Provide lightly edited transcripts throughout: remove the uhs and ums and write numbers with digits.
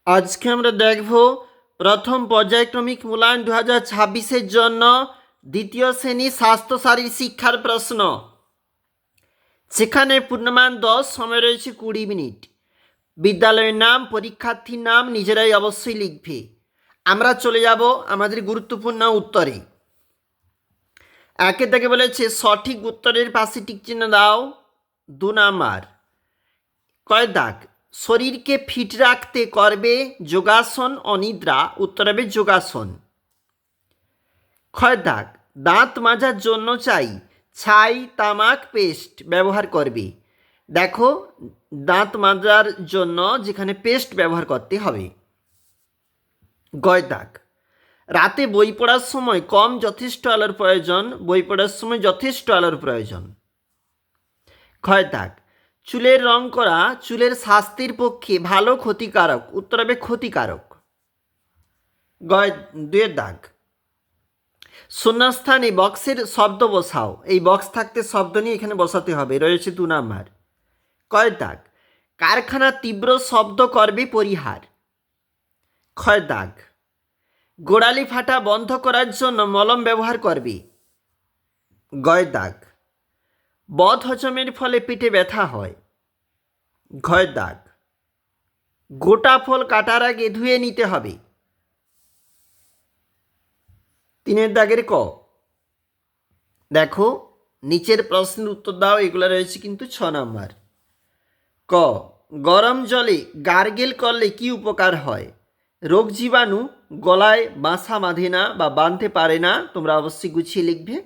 আজকে আমরা দেখব প্রথম পর্যায়ক্রমিক মূল্যায়ন 2026-এর জন্য দ্বিতীয় শ্রেণী স্বাস্থ্য শারীর শিক্ষার প্রশ্ন। সেখানে পূর্ণমান 10, সময় রয়েছে 20 মিনিট। বিদ্যালয়ের নাম, পরীক্ষার্থীর নাম নিজেরাই অবশ্যই লিখবে। আমরা চলে যাব আমাদের গুরুত্বপূর্ণ উত্তরে। একে থেকে বলেছে সঠিক উত্তরের পাশে টিক চিহ্ন দাও। 2 নাম্বার কয় দাগ, শরীরকে ফিট রাখতে করবে যোগাসন অনিদ্রা, উত্তর হবে যোগাসন। ক্ষয় দাগ, দাঁত মাজার জন্য চাই ছাই, তামাক, পেস্ট ব্যবহার করবে। দেখো, দাঁত মাজার জন্য যেখানে পেস্ট ব্যবহার করতে হবে। গয় দাগ, রাতে বই পড়ার সময় কম যথেষ্ট আলোর প্রয়োজন, বই পড়ার সময় যথেষ্ট আলোর প্রয়োজন। ক্ষয় দাগ, চুলের রং করা চুলের স্বাস্থ্যের পক্ষে ভালো, ক্ষতিকারক, উত্তর হবে ক্ষতিকারক। গয় 2 দাগ, শূন্যস্থানে বক্সের শব্দ বসাও। এই বক্স থাকতে শব্দ নিয়ে এখানে বসাতে হবে, রয়েছে 2 নাম্বার। কয় দাগ, কারখানা তীব্র শব্দ করবে পরিহার। ক্ষয় দাগ, গোড়ালি ফাটা বন্ধ করার জন্য মলম ব্যবহার করবে। গয় দাগ, বদ হজমের ফলে পেটে ব্যথা হয়। ঘয় দাগ, গোটা ফল কাটার আগে ধুয়ে নিতে হবে। 3 দাগের ক, দেখো নিচের প্রশ্নের উত্তর দাও। এগুলো রয়েছে কিন্তু 6 নাম্বার। ক, গরম জলে গার্গেল করলে কি উপকার হয়? রোগ জীবাণু গলায় বাসা বাঁধে না বা বাঁধতে পারে না। তোমরা অবশ্যই গুছিয়ে লিখবে।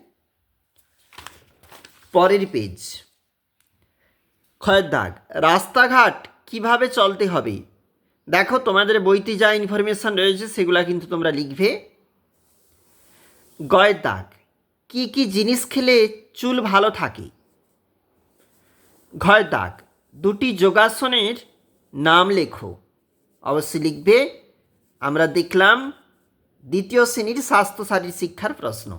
পরের পেজ। ক্ষয়ের দাগ, রাস্তাঘাট কিভাবে চলতে হবে? দেখো, তোমাদের বইতে যা ইনফরমেশন রয়েছে সেগুলো কিন্তু তোমরা লিখবে। গয়ের দাগ, কি কি জিনিস খেলে চুল ভালো থাকে? ঘয়ের দাগ, দুটি যোগাসনের নাম লেখো। অবশ্যই লিখবে। আমরা দেখলাম দ্বিতীয় শ্রেণীর স্বাস্থ্য শারীর শিক্ষার প্রশ্ন।